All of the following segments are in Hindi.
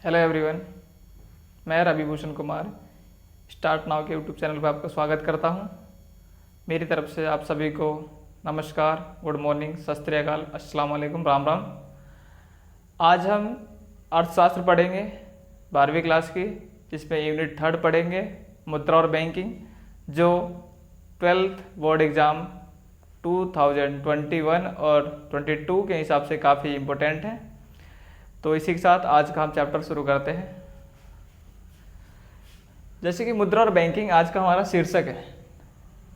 हेलो एवरीवन, मैं रवि भूषण कुमार स्टार्ट नाउ के यूट्यूब चैनल पर आपका स्वागत करता हूं। मेरी तरफ से आप सभी को नमस्कार, गुड मॉर्निंग, सत श्री अकाल, अस्सलाम वालेकुम, राम राम। आज हम अर्थशास्त्र पढ़ेंगे 12वीं क्लास की, जिसमें यूनिट 3 पढ़ेंगे मुद्रा और बैंकिंग, जो 12th बोर्ड एग्ज़ाम 2021 और 22 के हिसाब से काफ़ी इम्पोर्टेंट है। तो इसी के साथ आज का हम चैप्टर शुरू करते हैं। जैसे कि मुद्रा और बैंकिंग आज का हमारा शीर्षक है,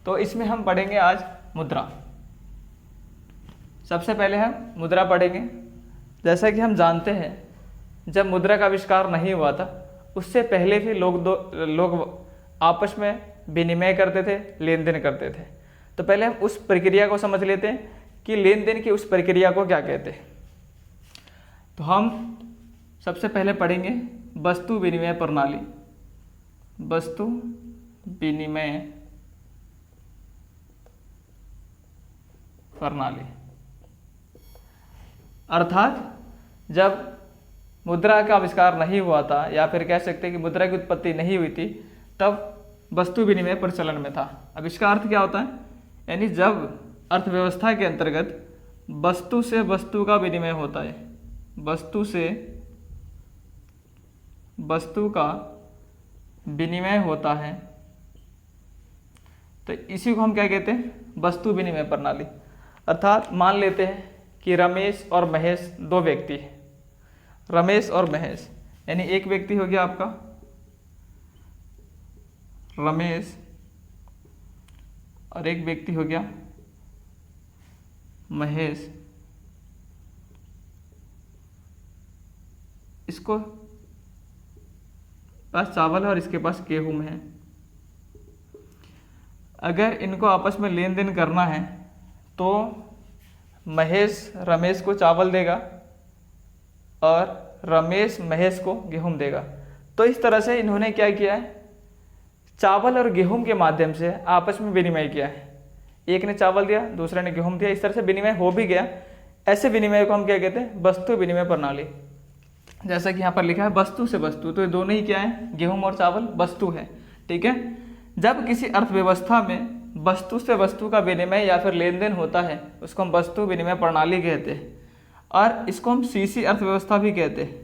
तो इसमें हम पढ़ेंगे आज मुद्रा। सबसे पहले हम मुद्रा पढ़ेंगे। जैसा कि हम जानते हैं, जब मुद्रा का आविष्कार नहीं हुआ था, उससे पहले भी लोग आपस में विनिमय करते थे, लेन देन करते थे। तो पहले हम उस प्रक्रिया को समझ लेते हैं कि लेन देन की उस प्रक्रिया को क्या कहते हैं। तो हम सबसे पहले पढ़ेंगे वस्तु विनिमय प्रणाली। वस्तु विनिमय प्रणाली अर्थात जब मुद्रा का आविष्कार नहीं हुआ था, या फिर कह सकते हैं कि मुद्रा की उत्पत्ति नहीं हुई थी, तब वस्तु विनिमय प्रचलन में था। अब इसका अर्थ क्या होता है, यानी जब अर्थव्यवस्था के अंतर्गत वस्तु से वस्तु का विनिमय होता है, वस्तु से वस्तु का विनिमय होता है, तो इसी को हम क्या कहते हैं, वस्तु विनिमय प्रणाली। अर्थात मान लेते हैं कि रमेश और महेश दो व्यक्ति हैं। रमेश और महेश, यानी एक व्यक्ति हो गया आपका रमेश और एक व्यक्ति हो गया महेश। इसको पास चावल है और इसके पास गेहूं है। अगर इनको आपस में लेन देन करना है तो महेश रमेश को चावल देगा और रमेश महेश को गेहूं देगा। तो इस तरह से इन्होंने क्या किया है, चावल और गेहूं के माध्यम से आपस में विनिमय किया है। एक ने चावल दिया, दूसरे ने गेहूं दिया, इस तरह से विनिमय हो भी गया। ऐसे विनिमय को हम क्या कहते हैं, वस्तु विनिमय प्रणाली। जैसा कि यहाँ पर लिखा है वस्तु से वस्तु, तो ये दोनों ही क्या है, गेहूं और चावल वस्तु है। ठीक है। जब किसी अर्थव्यवस्था में वस्तु से वस्तु का विनिमय या फिर लेन देन होता है, उसको हम वस्तु विनिमय प्रणाली कहते हैं। और इसको हम सीसी अर्थव्यवस्था भी कहते हैं,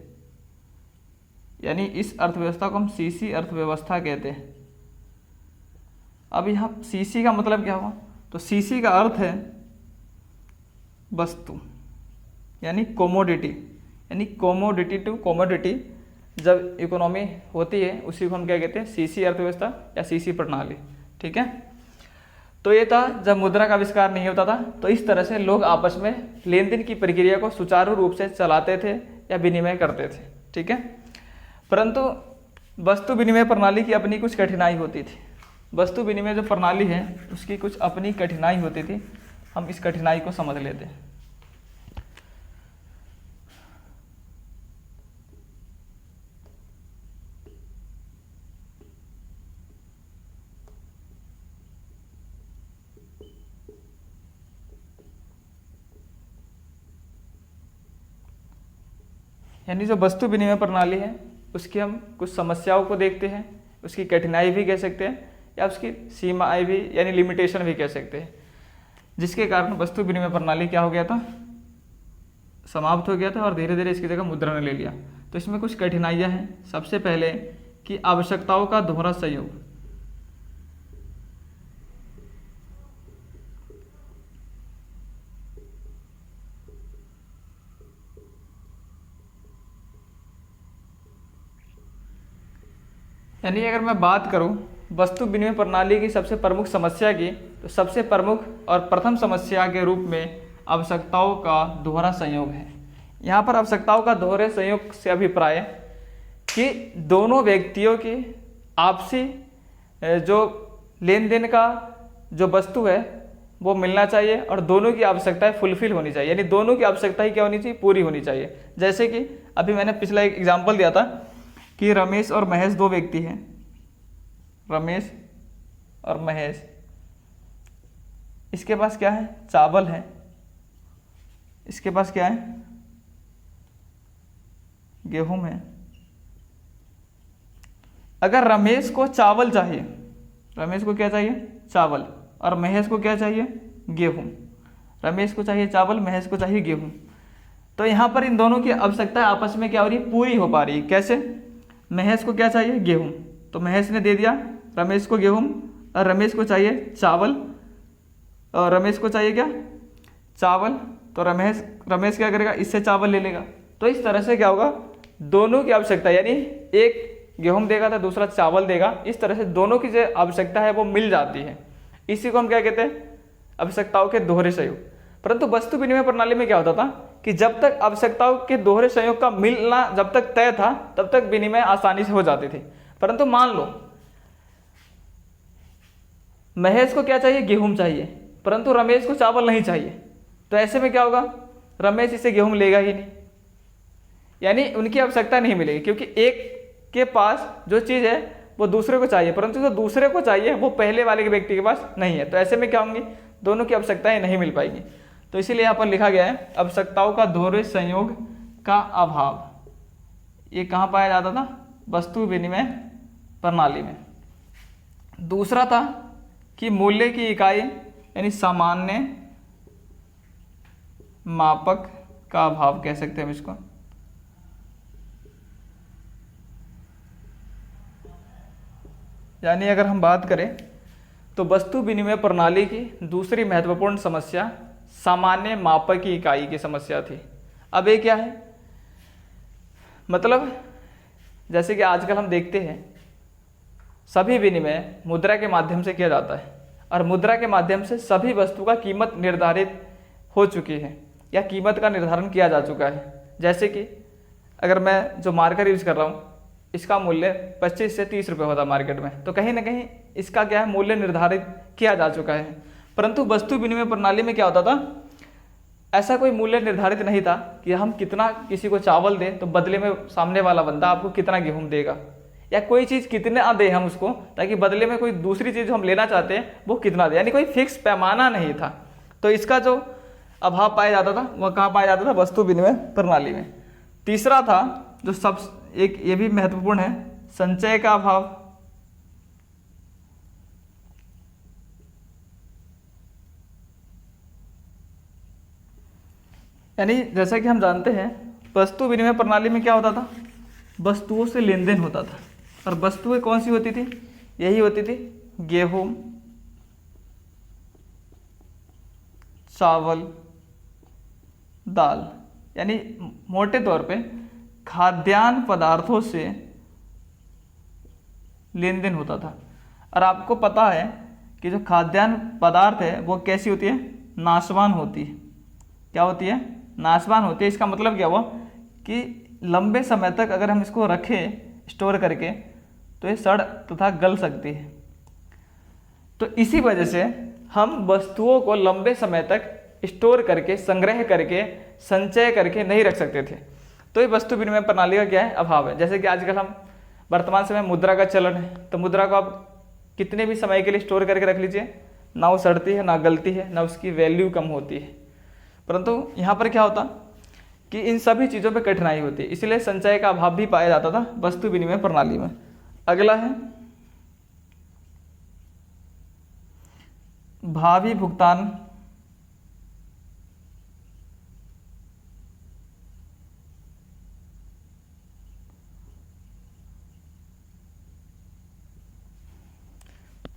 यानी इस अर्थव्यवस्था को हम सीसी अर्थव्यवस्था कहते हैं। अब यहाँ सीसी का मतलब क्या हुआ, तो सीसी का अर्थ है वस्तु, यानी कोमोडिटी, यानी कोमोडिटी टू कोमोडिटी जब इकोनॉमी होती है, उसी को हम क्या कहते हैं, सीसी अर्थव्यवस्था या सीसी प्रणाली। ठीक है। तो ये था जब मुद्रा का आविष्कार नहीं होता था, तो इस तरह से लोग आपस में लेन देन की प्रक्रिया को सुचारू रूप से चलाते थे या विनिमय करते थे। ठीक है। परंतु वस्तु विनिमय प्रणाली की अपनी कुछ कठिनाई होती थी। वस्तु विनिमय जो प्रणाली है उसकी कुछ अपनी कठिनाई होती थी। हम इस कठिनाई को समझ लेते हैं। यानी जो वस्तु विनिमय प्रणाली है उसकी हम कुछ समस्याओं को देखते हैं, उसकी कठिनाई भी कह सकते हैं, या उसकी सीमाएं भी यानी लिमिटेशन भी कह सकते हैं, जिसके कारण वस्तु विनिमय प्रणाली क्या हो गया था, समाप्त हो गया था और धीरे धीरे इसकी जगह मुद्रा ने ले लिया। तो इसमें कुछ कठिनाइयां हैं। सबसे पहले कि आवश्यकताओं का दोहरा सहयोग। यानी अगर मैं बात करूं वस्तु विनिमय प्रणाली की सबसे प्रमुख समस्या की, तो सबसे प्रमुख और प्रथम समस्या के रूप में आवश्यकताओं का दोहरा संयोग है। यहाँ पर आवश्यकताओं का दोहरे संयोग से अभिप्राय कि दोनों व्यक्तियों की आपसी जो लेन देन का जो वस्तु है वो मिलना चाहिए और दोनों की आवश्यकताएं फुलफिल होनी चाहिए, यानी दोनों की आवश्यकताएं क्या होनी चाहिए, पूरी होनी चाहिए। जैसे कि अभी मैंने पिछला एक एग्जाम्पल दिया था कि रमेश और महेश दो व्यक्ति हैं, रमेश और महेश। इसके पास क्या है, चावल है, इसके पास क्या है, गेहूं है। अगर रमेश को चावल चाहिए, रमेश को क्या चाहिए? चावल, और महेश को क्या चाहिए? गेहूं। रमेश को चाहिए चावल, महेश को चाहिए गेहूं। तो यहाँ पर इन दोनों की आवश्यकता आपस में क्या हो रही है? पूरी हो पा रही है। कैसे? महेश को क्या चाहिए? गेहूं, तो महेश ने दे दिया रमेश को गेहूं, और रमेश को चाहिए चावल, और रमेश को चाहिए क्या? चावल। तो रमेश क्या करेगा? इससे चावल ले लेगा। तो इस तरह से क्या होगा? दोनों की आवश्यकता, यानी एक गेहूं देगा तो दूसरा चावल देगा, इस तरह से दोनों की जो आवश्यकता है वो मिल जाती है। इसी को हम क्या कहते हैं? आवश्यकताओं के दोहरे संयोग। परंतु वस्तु विनिमय प्रणाली में क्या होता था कि जब तक आवश्यकताओं के दोहरे संयोग का मिलना जब तक तय था तब तक विनिमय आसानी से हो जाती थी। परंतु मान लो महेश को क्या चाहिए? गेहूं चाहिए, परंतु रमेश को चावल नहीं चाहिए। तो ऐसे में क्या होगा? रमेश इसे गेहूं लेगा ही नहीं, यानी उनकी आवश्यकता नहीं मिलेगी, क्योंकि एक के पास जो चीज़ है वो दूसरे को चाहिए, परंतु जो दूसरे को चाहिए वो पहले वाले के व्यक्ति के पास नहीं है। तो ऐसे में क्या होंगी? दोनों की आवश्यकताएं नहीं मिल पाएंगी। तो इसीलिए यहाँ पर लिखा गया है आवश्यकताओं का दोहरे संयोग का अभाव। ये कहाँ पाया जाता था? वस्तु विनिमय प्रणाली में। दूसरा था कि मूल्य की इकाई यानी सामान्य मापक का अभाव कह सकते हैं हम इसको। यानी अगर हम बात करें तो वस्तु विनिमय प्रणाली की दूसरी महत्वपूर्ण समस्या सामान्य मापक की इकाई की समस्या थी। अब ये क्या है? मतलब जैसे कि आजकल हम देखते हैं सभी विनिमय मुद्रा के माध्यम से किया जाता है, और मुद्रा के माध्यम से सभी वस्तु का कीमत निर्धारित हो चुकी है या कीमत का निर्धारण किया जा चुका है। जैसे कि अगर मैं जो मार्कर यूज कर रहा हूँ इसका मूल्य 25 से 30 रुपये होता मार्केट में, तो कहीं ना कहीं इसका क्या है? मूल्य निर्धारित किया जा चुका है। परंतु वस्तु विनिमय प्रणाली में क्या होता था? ऐसा कोई मूल्य निर्धारित नहीं था कि हम कितना किसी को चावल दें तो बदले में सामने वाला बंदा आपको कितना गेहूं देगा, या कोई चीज़ कितना दे हम उसको ताकि बदले में कोई दूसरी चीज़ हम लेना चाहते हैं वो कितना दे, यानी कोई फिक्स पैमाना नहीं था। तो इसका जो अभाव पाया जाता था वह कहाँ पाया जाता था? वस्तु विनिमय प्रणाली में। तीसरा था जो सब एक ये भी महत्वपूर्ण है, संचय का अभाव। यानी जैसा कि हम जानते हैं वस्तु विनिमय प्रणाली में क्या होता था? वस्तुओं से लेन देन होता था, और वस्तुएं कौन सी होती थी? यही होती थी गेहूं, चावल, दाल, यानी मोटे तौर पे खाद्यान्न पदार्थों से लेन देन होता था। और आपको पता है कि जो खाद्यान्न पदार्थ है वो कैसी होती है? नाशवान होती है। क्या होती है? नाशवान होती है। इसका मतलब क्या हुआ कि लंबे समय तक अगर हम इसको रखें स्टोर करके तो ये सड़ तथा गल सकती है। तो इसी वजह से हम वस्तुओं को लंबे समय तक स्टोर करके, संग्रह करके, संचय करके नहीं रख सकते थे। तो ये वस्तु विनिमय प्रणाली का क्या है? अभाव है। जैसे कि आजकल हम वर्तमान समय मुद्रा का चलन है, तो मुद्रा को आप कितने भी समय के लिए स्टोर करके रख लीजिए, ना वो सड़ती है, ना गलती है, ना उसकी वैल्यू कम होती है। परंतु यहाँ पर क्या होता कि इन सभी चीज़ों पे कठिनाई होती है, इसलिए संचय का अभाव भी पाया जाता था वस्तु विनिमय प्रणाली में। अगला है भावी भुगतान।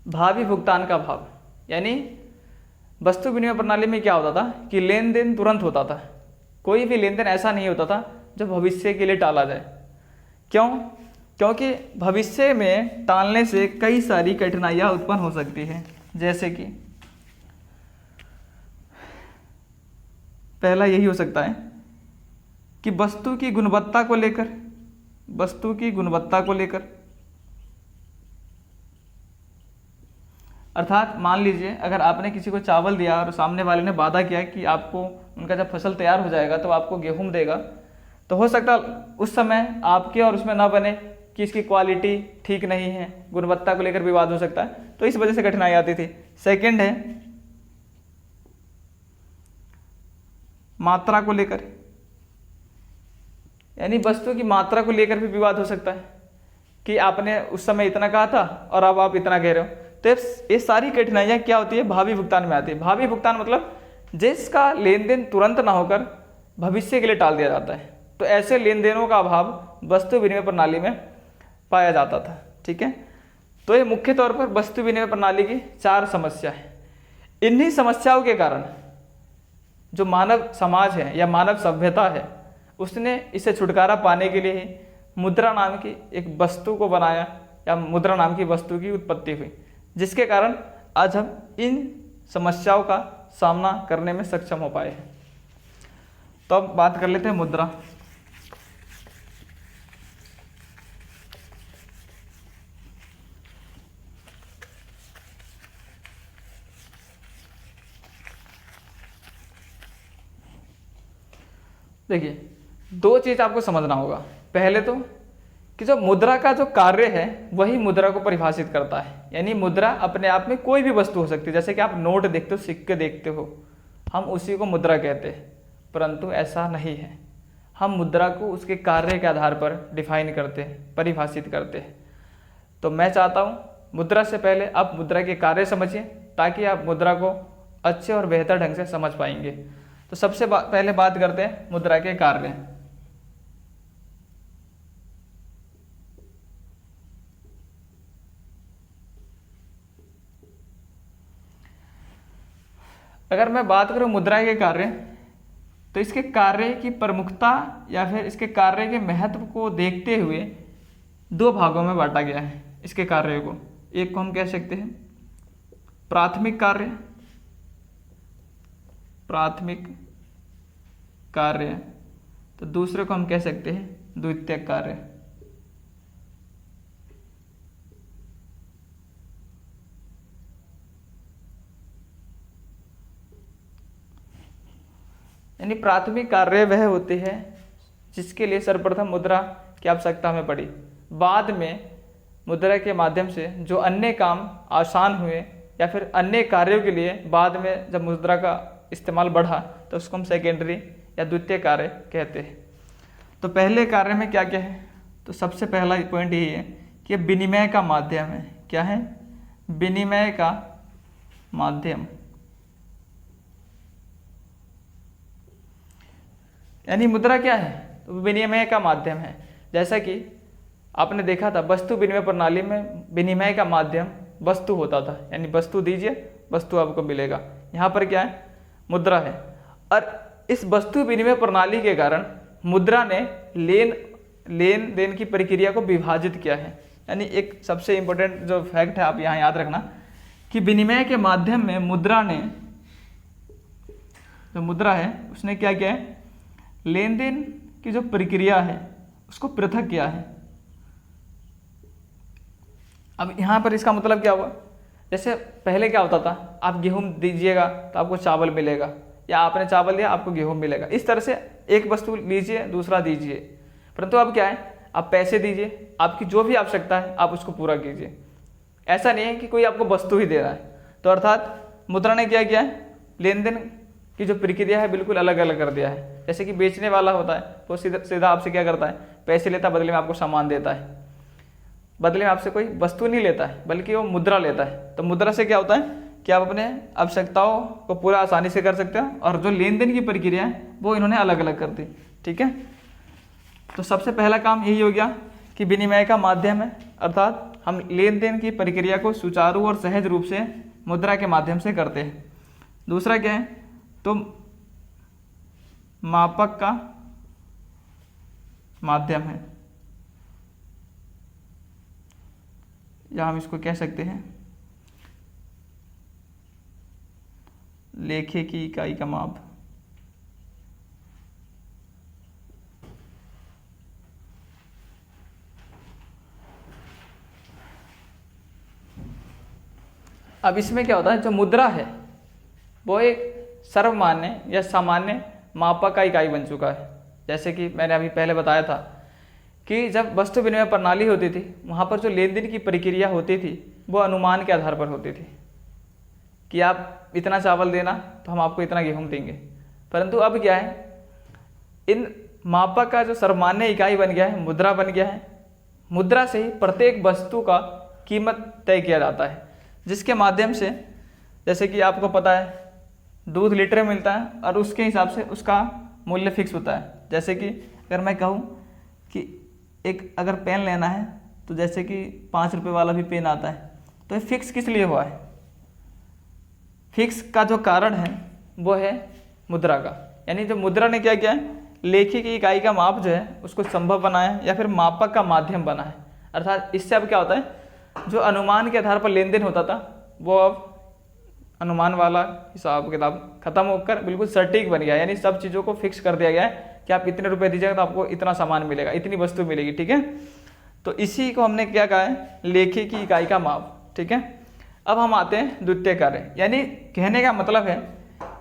भावी भुगतान का अभाव, यानी वस्तु विनिमय प्रणाली में क्या होता था कि लेन देन तुरंत होता था। कोई भी लेन देन ऐसा नहीं होता था जो भविष्य के लिए टाला जाए। क्यों? क्योंकि भविष्य में टालने से कई सारी कठिनाइयाँ उत्पन्न हो सकती हैं। जैसे कि पहला यही हो सकता है कि वस्तु की गुणवत्ता को लेकर अर्थात मान लीजिए अगर आपने किसी को चावल दिया और सामने वाले ने वादा किया कि आपको उनका जब फसल तैयार हो जाएगा तो आपको गेहूं देगा, तो हो सकता उस समय आपके और उसमें ना बने कि इसकी क्वालिटी ठीक नहीं है, गुणवत्ता को लेकर विवाद हो सकता है, तो इस वजह से कठिनाई आती थी। सेकंड है मात्रा को लेकर, यानी वस्तु की मात्रा को लेकर भी विवाद हो सकता है कि आपने उस समय इतना कहा था और अब आप इतना कह रहे हो। तो ये सारी कठिनाइयाँ क्या होती है, भावी भुगतान में आती है। भावी भुगतान मतलब जिसका लेन देन तुरंत ना होकर भविष्य के लिए टाल दिया जाता है। तो ऐसे लेन देनों का अभाव वस्तु विनिमय प्रणाली में पाया जाता था। ठीक है, तो ये मुख्य तौर पर वस्तु विनिमय प्रणाली की 4 समस्या है। इन्हीं समस्याओं के कारण जो मानव समाज है या मानव सभ्यता है, उसने इससे छुटकारा पाने के लिए ही मुद्रा नाम की एक वस्तु को बनाया या मुद्रा नाम की वस्तु की उत्पत्ति हुई, जिसके कारण आज हम इन समस्याओं का सामना करने में सक्षम हो पाए हैं। तो अब बात कर लेते हैं मुद्रा। देखिए, 2 चीज आपको समझना होगा। पहले तो कि जो मुद्रा का जो कार्य है वही मुद्रा को परिभाषित करता है। यानी मुद्रा अपने आप में कोई भी वस्तु हो सकती है। जैसे कि आप नोट देखते हो, सिक्के देखते हो, हम उसी को मुद्रा कहते हैं। परंतु ऐसा नहीं है, हम मुद्रा को उसके कार्य के आधार पर डिफाइन करते हैं, परिभाषित करते हैं। तो मैं चाहता हूँ मुद्रा से पहले आप मुद्रा के कार्य समझिए, ताकि आप मुद्रा को अच्छे और बेहतर ढंग से समझ पाएंगे। तो सबसे पहले बात करते हैं मुद्रा के कार्य। अगर मैं बात करूं मुद्रा के कार्य, तो इसके कार्य की प्रमुखता या फिर इसके कार्य के महत्व को देखते हुए 2 भागों में बांटा गया है इसके कार्य को। एक को हम कह सकते हैं प्राथमिक कार्य, प्राथमिक कार्य, तो दूसरे को हम कह सकते हैं द्वितीयक कार्य। यानी प्राथमिक कार्य वह होते हैं जिसके लिए सर्वप्रथम मुद्रा की आवश्यकता हमें पड़ी। बाद में मुद्रा के माध्यम से जो अन्य काम आसान हुए या फिर अन्य कार्यों के लिए बाद में जब मुद्रा का इस्तेमाल बढ़ा, तो उसको हम सेकेंडरी या द्वितीय कार्य कहते हैं। तो पहले कार्य में क्या क्या है, तो सबसे पहला पॉइंट यही है कि विनिमय का माध्यम है। क्या है? विनिमय का माध्यम। यानी मुद्रा क्या है? तो विनिमय का माध्यम है। जैसा कि आपने देखा था वस्तु विनिमय प्रणाली में विनिमय का माध्यम वस्तु होता था, यानी वस्तु दीजिए वस्तु आपको मिलेगा। यहाँ पर क्या है? मुद्रा है। और इस वस्तु विनिमय प्रणाली के कारण मुद्रा ने लेन देन की प्रक्रिया को विभाजित किया है। यानी एक सबसे इंपॉर्टेंट जो फैक्ट है आप यहाँ याद रखना कि विनिमय के माध्यम में मुद्रा ने, जो मुद्रा है उसने क्या किया है? लेन देन की जो प्रक्रिया है उसको पृथक किया है। अब यहाँ पर इसका मतलब क्या हुआ? जैसे पहले क्या होता था, आप गेहूं दीजिएगा तो आपको चावल मिलेगा, या आपने चावल दिया आपको गेहूं मिलेगा। इस तरह से एक वस्तु लीजिए दूसरा दीजिए। परंतु अब क्या है? आप पैसे दीजिए, आपकी जो भी आवश्यकता है आप उसको पूरा कीजिए। ऐसा नहीं है कि कोई आपको वस्तु ही दे रहा है। तो अर्थात मुद्रा ने क्या किया है? लेन देन की जो प्रक्रिया है बिल्कुल अलग अलग कर दिया है। जैसे कि बेचने वाला होता है वो सीधा आपसे क्या करता है? पैसे लेता है, बदले में आपको सामान देता है। बदले में आपसे कोई वस्तु नहीं लेता है बल्कि वो मुद्रा लेता है। तो मुद्रा से क्या होता है कि आप अपने आवश्यकताओं को पूरा आसानी से कर सकते हो, और जो लेन देन की प्रक्रिया है वो इन्होंने अलग अलग कर दी। ठीक है, तो सबसे पहला काम यही हो गया कि विनिमय का माध्यम है, अर्थात हम लेन देन की प्रक्रिया को सुचारू और सहज रूप से मुद्रा के माध्यम से करते हैं। दूसरा क्या है? तो मापक का माध्यम है, या हम इसको कह सकते हैं लेखे की इकाई का माप। अब इसमें क्या होता है? जो मुद्रा है वो एक सर्वमान्य या सामान्य मापक का इकाई बन चुका है। जैसे कि मैंने अभी पहले बताया था कि जब वस्तु विनिमय प्रणाली होती थी वहाँ पर जो लेन देन की प्रक्रिया होती थी वो अनुमान के आधार पर होती थी कि आप इतना चावल देना तो हम आपको इतना गेहूं देंगे। परंतु अब क्या है? इन मापक का जो सर्वमान्य इकाई बन गया है, मुद्रा बन गया है, मुद्रा से ही प्रत्येक वस्तु का कीमत तय किया जाता है, जिसके माध्यम से जैसे कि आपको पता है दूध लीटर में मिलता है और उसके हिसाब से उसका मूल्य फिक्स होता है। जैसे कि अगर मैं कहूँ कि एक अगर पेन लेना है तो जैसे कि 5 रुपये वाला भी पेन आता है, तो ये फिक्स किस लिए हुआ है? फिक्स का जो कारण है वो है मुद्रा का। यानी जो मुद्रा ने क्या किया है, लेखी की इकाई का माप जो है उसको संभव बनाया है या फिर मापक का माध्यम बना है। अर्थात इससे अब क्या होता है, जो अनुमान के आधार पर लेन देन होता था वो अब अनुमान वाला हिसाब किताब खत्म होकर बिल्कुल सटीक बन गया। यानी सब चीज़ों को फिक्स कर दिया गया है कि आप इतने रुपए दीजिएगा तो आपको इतना सामान मिलेगा, इतनी वस्तु मिलेगी। ठीक है, तो इसी को हमने क्या कहा है, लेखी की इकाई का माप। ठीक है, अब हम आते हैं द्वितीय कार्य। यानी कहने का मतलब है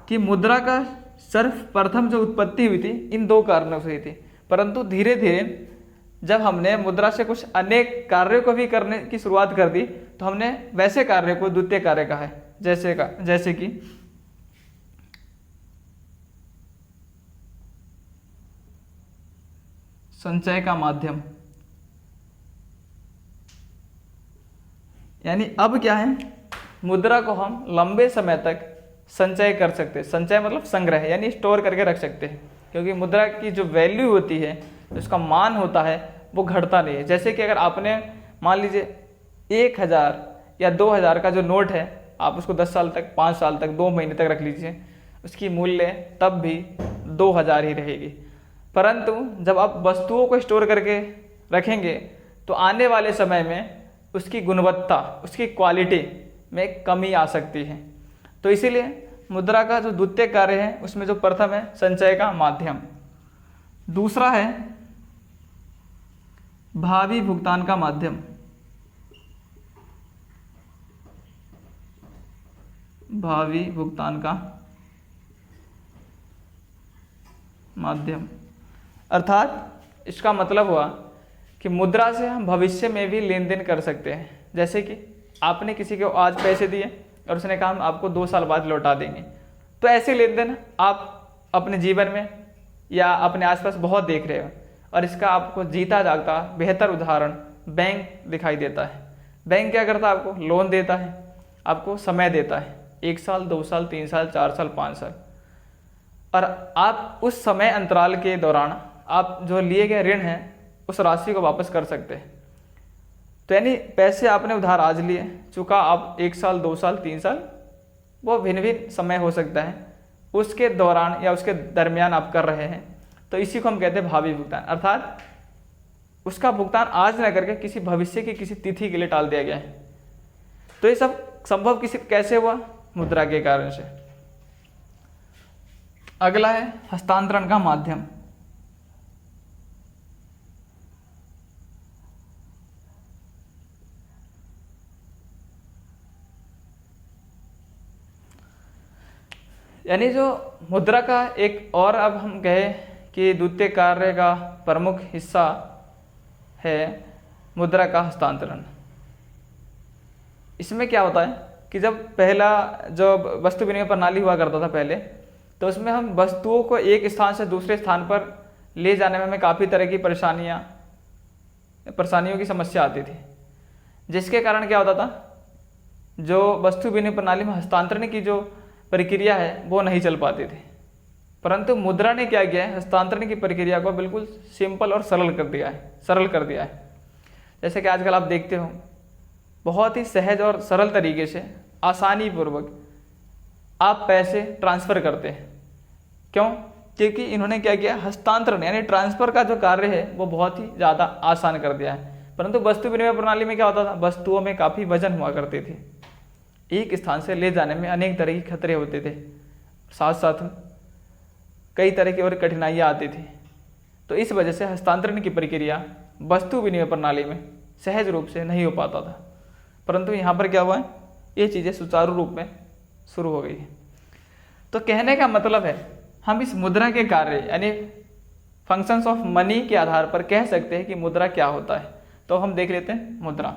कि मुद्रा का सर्वप्रथम जो उत्पत्ति हुई थी इन 2 कारणों से हुई थी, परंतु धीरे धीरे जब हमने मुद्रा से कुछ अनेक कार्यों को भी करने की शुरुआत कर दी तो हमने वैसे कार्य को द्वितीय कार्य कहा है। जैसे कि संचय का माध्यम। यानी अब क्या है, मुद्रा को हम लंबे समय तक संचय कर सकते हैं। संचय मतलब संग्रह, यानी स्टोर करके रख सकते हैं, क्योंकि मुद्रा की जो वैल्यू होती है, उसका मान होता है, वो घटता नहीं है। जैसे कि अगर आपने मान लीजिए 1000 या 2000 का जो नोट है, आप उसको 10 साल तक, 5 साल तक, 2 महीने तक रख लीजिए, उसकी मूल्य तब भी 2000 ही रहेगी। परंतु जब आप वस्तुओं को स्टोर करके रखेंगे तो आने वाले समय में उसकी गुणवत्ता, उसकी क्वालिटी में कमी आ सकती है। तो इसीलिए मुद्रा का जो द्वितीय कार्य है उसमें जो प्रथम है संचय का माध्यम, दूसरा है भावी भुगतान का माध्यम। भावी भुगतान का माध्यम अर्थात इसका मतलब हुआ कि मुद्रा से हम भविष्य में भी लेन देन कर सकते हैं। जैसे कि आपने किसी को आज पैसे दिए और उसने कहा हम आपको 2 साल बाद लौटा देंगे, तो ऐसे लेन देन आप अपने जीवन में या अपने आसपास बहुत देख रहे हो, और इसका आपको जीता जागता बेहतर उदाहरण बैंक दिखाई देता है। बैंक क्या करता है, आपको लोन देता है, आपको समय देता है, 1 साल, 2 साल, 3 साल, 4 साल, 5 साल, और आप उस समय अंतराल के दौरान आप जो लिए गए ऋण हैं उस राशि को वापस कर सकते हैं। तो यानी पैसे आपने उधार आज लिए, चुका आप 1 साल, 2 साल, 3 साल, वो भिन्न भिन्न समय हो सकता है, उसके दौरान या उसके दरमियान आप कर रहे हैं। तो इसी को हम कहते हैं भावी भुगतान, अर्थात उसका भुगतान आज न करके किसी भविष्य की किसी तिथि के लिए टाल दिया गया है। तो ये सब संभव कैसे हुआ, मुद्रा के कारण से। अगला है हस्तांतरण का माध्यम। यानी जो मुद्रा का एक और अब हम कहें कि द्वितीय कार्य का प्रमुख हिस्सा है मुद्रा का हस्तांतरण। इसमें क्या होता है कि जब पहला जो वस्तु विनिमय प्रणाली हुआ करता था पहले, तो उसमें हम वस्तुओं को एक स्थान से दूसरे स्थान पर ले जाने में हमें काफ़ी तरह की परेशानियों की समस्या आती थी, जिसके कारण क्या होता था, जो वस्तु विनिमय प्रणाली में हस्तांतरण की जो प्रक्रिया है वो नहीं चल पाती थी। परंतु मुद्रा ने क्या किया है, हस्तांतरण की प्रक्रिया को बिल्कुल सिंपल और सरल कर दिया है। जैसे कि आजकल आप देखते हो बहुत ही सहज और सरल तरीके से आसानी पूर्वक आप पैसे ट्रांसफ़र करते हैं। क्यों? क्योंकि इन्होंने क्या किया, हस्तांतरण यानी ट्रांसफ़र का जो कार्य है वो बहुत ही ज़्यादा आसान कर दिया है। परंतु वस्तु विनिमय प्रणाली में क्या होता था, वस्तुओं में काफ़ी वजन हुआ करते थे, एक स्थान से ले जाने में अनेक तरह के खतरे होते थे, साथ साथ कई तरह की और कठिनाइयाँ आती थी। तो इस वजह से हस्तांतरण की प्रक्रिया वस्तु विनिमय प्रणाली में सहज रूप से नहीं हो पाता था। परंतु यहाँ पर क्या हुआ है, ये चीज़ें सुचारू रूप में शुरू हो गई है। तो कहने का मतलब है हम इस मुद्रा के कार्य यानी फंक्शंस ऑफ मनी के आधार पर कह सकते हैं कि मुद्रा क्या होता है। तो हम देख लेते हैं मुद्रा।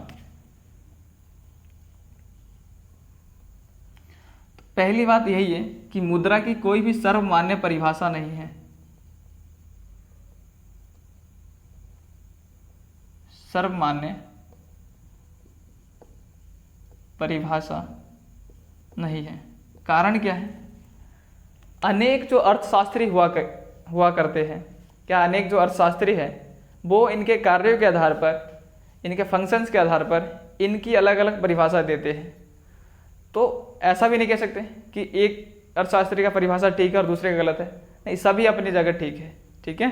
पहली बात यही है कि मुद्रा की कोई भी सर्वमान्य परिभाषा नहीं है। सर्वमान्य परिभाषा नहीं है। कारण क्या है? अनेक जो अर्थशास्त्री हुआ करते हैं, क्या अनेक जो अर्थशास्त्री है वो इनके कार्यों के आधार पर, इनके फंक्शंस के आधार पर इनकी अलग अलग परिभाषा देते हैं। तो ऐसा भी नहीं कह सकते कि एक अर्थशास्त्री का परिभाषा ठीक है और दूसरे का गलत है, नहीं, सभी अपनी जगह ठीक है। ठीक है,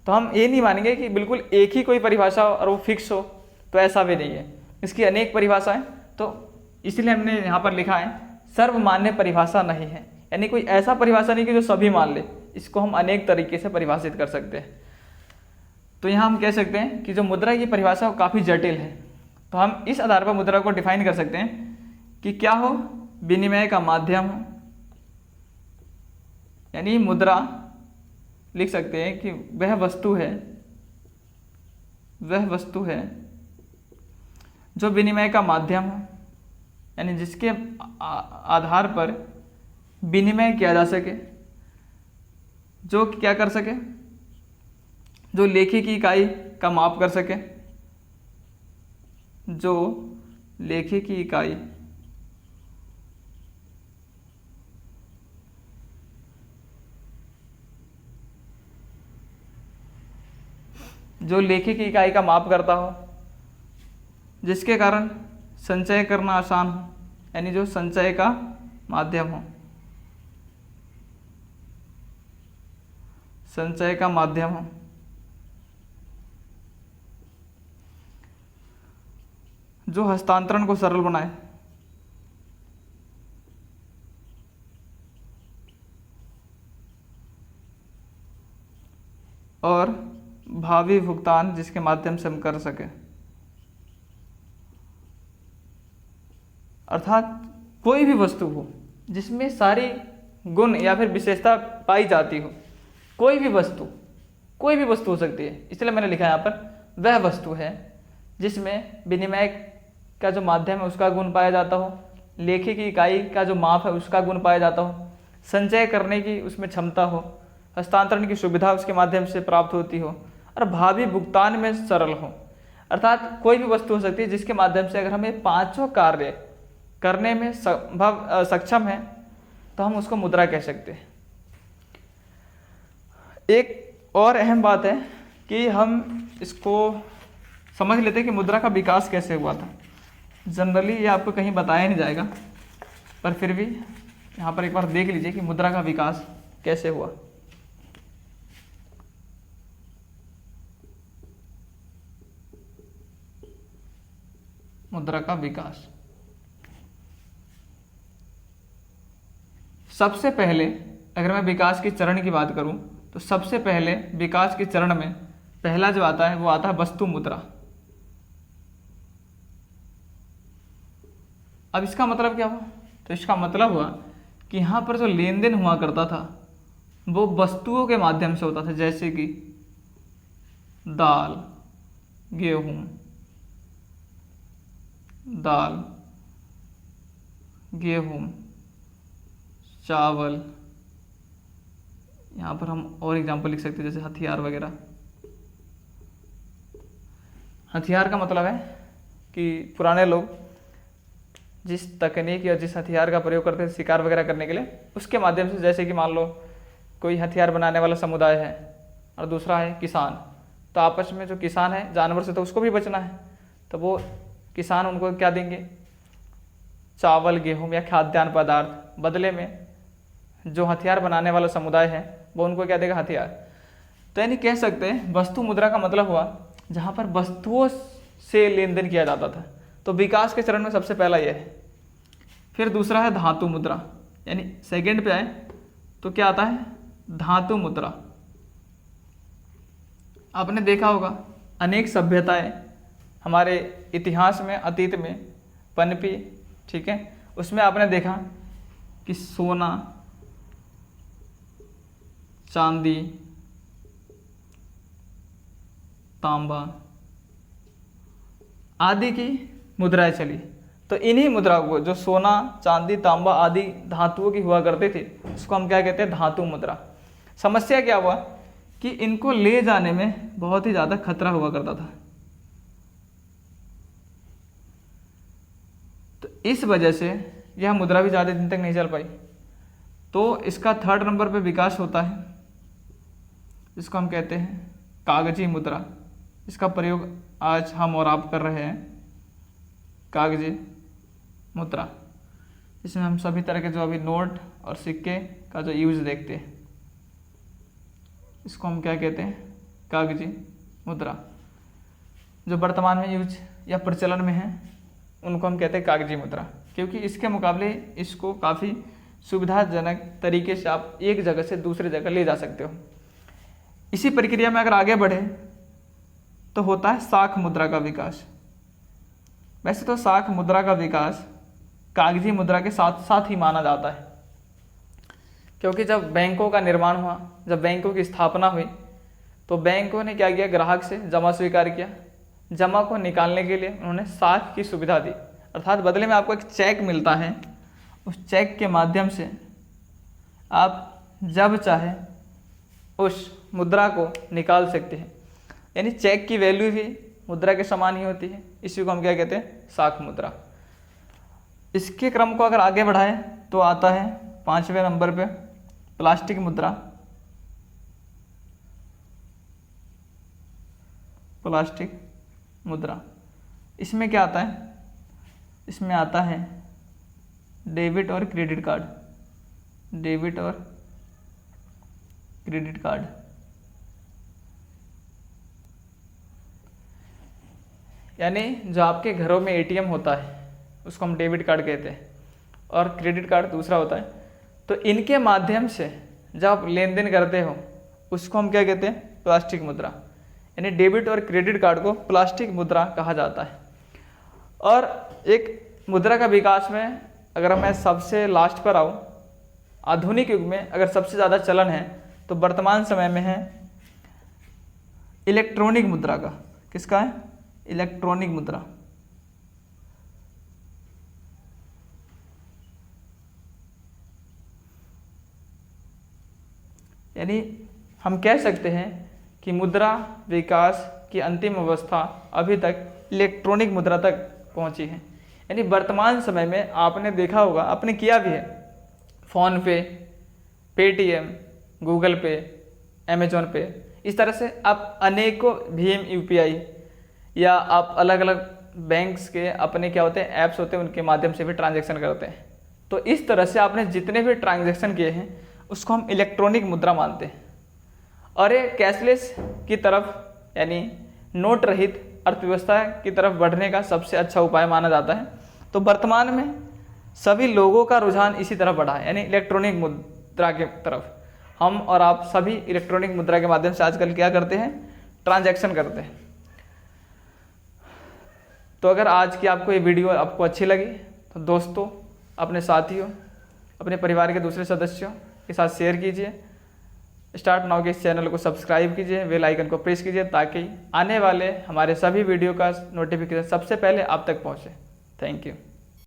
तो हम ये नहीं मानेंगे कि बिल्कुल एक ही कोई परिभाषा हो और वो फिक्स हो, तो ऐसा भी नहीं है, इसकी अनेक परिभाषाएं। तो इसलिए हमने यहाँ पर लिखा है सर्वमान्य परिभाषा नहीं है, यानी कोई ऐसा परिभाषा नहीं कि जो सभी मान ले, इसको हम अनेक तरीके से परिभाषित कर सकते हैं। तो यहाँ हम कह सकते हैं कि जो मुद्रा की परिभाषा वो काफ़ी जटिल है। तो हम इस आधार पर मुद्रा को डिफाइन कर सकते हैं कि क्या हो, विनिमय का माध्यम हो, यानी मुद्रा लिख सकते हैं कि वह वस्तु है जो विनिमय का माध्यम हो, यानी जिसके आधार पर विनिमय किया जा सके, जो क्या कर सके, जो लेखे की इकाई का माप कर सके, जो लेखे की इकाई का माप करता हो, जिसके कारण संचय करना आसान हो, यानी जो संचय का माध्यम हो, संचय का माध्यम हो, जो हस्तांतरण को सरल बनाए, और भावी भुगतान जिसके माध्यम से हम कर सके। अर्थात कोई भी वस्तु हो जिसमें सारी गुण या फिर विशेषता पाई जाती हो, कोई भी वस्तु हो सकती है। इसलिए मैंने लिखा यहाँ पर वह वस्तु है जिसमें विनिमय का जो माध्यम है उसका गुण पाया जाता हो, लेखे की इकाई का जो माप है उसका गुण पाया जाता हो, संचय करने की उसमें क्षमता हो, हस्तांतरण की सुविधा उसके माध्यम से प्राप्त होती हो, और भावी भुगतान में सरल हो। अर्थात कोई भी वस्तु हो सकती है जिसके माध्यम से अगर हमें पांचों कार्य करने में सक्षम है तो हम उसको मुद्रा कह सकते हैं। एक और अहम बात है कि हम इसको समझ लेते हैं कि मुद्रा का विकास कैसे हुआ था। जनरली ये आपको कहीं बताया नहीं जाएगा, पर फिर भी यहाँ पर एक बार देख लीजिए कि मुद्रा का विकास कैसे हुआ। मुद्रा का विकास सबसे पहले, अगर मैं विकास के चरण की बात करूं तो सबसे पहले विकास के चरण में पहला जो आता है वो आता है वस्तु मुद्रा। अब इसका मतलब क्या हुआ? तो इसका मतलब हुआ कि यहाँ पर जो लेन देन हुआ करता था वो वस्तुओं के माध्यम से होता था, जैसे कि दाल, गेहूं, चावल। यहाँ पर हम और एग्जांपल लिख सकते हैं जैसे हथियार वगैरह। हथियार का मतलब है कि पुराने लोग जिस तकनीक या जिस हथियार का प्रयोग करते थे शिकार वगैरह करने के लिए, उसके माध्यम से, जैसे कि मान लो कोई हथियार बनाने वाला समुदाय है और दूसरा है किसान, तो आपस में जो किसान है जानवर से तो उसको भी बचना है, तो वो किसान उनको क्या देंगे, चावल, गेहूं या खाद्यान्न पदार्थ, बदले में जो हथियार बनाने वाला समुदाय है वो उनको क्या देगा, हथियार। तो यानी कह सकते हैं वस्तु मुद्रा का मतलब हुआ जहाँ पर वस्तुओं से लेन देन किया जाता था। तो विकास के चरण में सबसे पहला यह है। फिर दूसरा है धातु मुद्रा, यानी सेकंड पे आए तो क्या आता है, धातु मुद्रा। आपने देखा होगा अनेक सभ्यताएं हमारे इतिहास में, अतीत में पनपी, ठीक है, उसमें आपने देखा कि सोना, चांदी, तांबा आदि की मुद्राएं चली। तो इन्हीं मुद्राओं को, जो सोना, चांदी, तांबा आदि धातुओं की हुआ करते थे, उसको हम क्या कहते हैं, धातु मुद्रा। समस्या क्या हुआ कि इनको ले जाने में बहुत ही ज़्यादा खतरा हुआ करता था। इस वजह से यह मुद्रा भी ज़्यादा दिन तक नहीं चल पाई। तो इसका 3rd नंबर पे विकास होता है, इसको हम कहते हैं कागजी मुद्रा। इसका प्रयोग आज हम और आप कर रहे हैं, कागजी मुद्रा। इसमें हम सभी तरह के जो अभी नोट और सिक्के का जो यूज देखते हैं, इसको हम क्या कहते हैं, कागजी मुद्रा। जो वर्तमान में यूज या प्रचलन में है उनको हम कहते हैं कागजी मुद्रा, क्योंकि इसके मुकाबले इसको काफ़ी सुविधाजनक तरीके से आप एक जगह से दूसरे जगह ले जा सकते हो। इसी प्रक्रिया में अगर आगे बढ़े तो होता है साख मुद्रा का विकास। वैसे तो साख मुद्रा का विकास कागजी मुद्रा के साथ साथ ही माना जाता है, क्योंकि जब बैंकों का निर्माण हुआ, जब बैंकों की स्थापना हुई, तो बैंकों ने क्या किया, ग्राहक से जमा स्वीकार किया। जमा को निकालने के लिए उन्होंने साख की सुविधा दी, अर्थात बदले में आपको एक चेक मिलता है। उस चेक के माध्यम से आप जब चाहे उस मुद्रा को निकाल सकते हैं। यानी चेक की वैल्यू भी मुद्रा के समान ही होती है। इसी को हम क्या कहते हैं, साख मुद्रा। इसके क्रम को अगर आगे बढ़ाएं तो आता है 5वें नंबर पे प्लास्टिक मुद्रा। प्लास्टिक मुद्रा, इसमें क्या आता है, इसमें आता है डेबिट और क्रेडिट कार्ड। डेबिट और क्रेडिट कार्ड, यानी जो आपके घरों में एटीएम होता है उसको हम डेबिट कार्ड कहते हैं, और क्रेडिट कार्ड दूसरा होता है। तो इनके माध्यम से जब आप लेन देन करते हो उसको हम क्या कहते हैं, प्लास्टिक मुद्रा। यानी डेबिट और क्रेडिट कार्ड को प्लास्टिक मुद्रा कहा जाता है। और एक मुद्रा का विकास में अगर मैं सबसे लास्ट पर आऊँ, आधुनिक युग में अगर सबसे ज़्यादा चलन है तो वर्तमान समय में है इलेक्ट्रॉनिक मुद्रा का। किसका है, इलेक्ट्रॉनिक मुद्रा। यानी हम कह सकते हैं कि मुद्रा विकास की अंतिम अवस्था अभी तक इलेक्ट्रॉनिक मुद्रा तक पहुंची है। यानी वर्तमान समय में आपने देखा होगा, आपने किया भी है, फ़ोन पे, पेटीएम, गूगल पे, अमेजोन पे, इस तरह से आप अनेकों भीम यूपीआई या आप अलग अलग बैंक्स के अपने क्या होते हैं, ऐप्स होते हैं, उनके माध्यम से भी ट्रांजैक्शन करते हैं। तो इस तरह से आपने जितने भी ट्रांजैक्शन किए हैं उसको हम इलेक्ट्रॉनिक मुद्रा मानते हैं। और ये कैशलेस की तरफ, यानी नोट रहित अर्थव्यवस्था की तरफ बढ़ने का सबसे अच्छा उपाय माना जाता है। तो वर्तमान में सभी लोगों का रुझान इसी तरफ बढ़ा है, यानी इलेक्ट्रॉनिक मुद्रा के तरफ। हम और आप सभी इलेक्ट्रॉनिक मुद्रा के माध्यम से आजकल क्या करते हैं, ट्रांजैक्शन करते हैं। तो अगर आज की आपको ये वीडियो आपको अच्छी लगी तो दोस्तों, अपने साथियों, अपने परिवार के दूसरे सदस्यों के साथ शेयर कीजिए। स्टार्ट नाउ के इस चैनल को सब्सक्राइब कीजिए, बेल आइकन को प्रेस कीजिए, ताकि आने वाले हमारे सभी वीडियो का नोटिफिकेशन सबसे पहले आप तक पहुंचे। Thank you.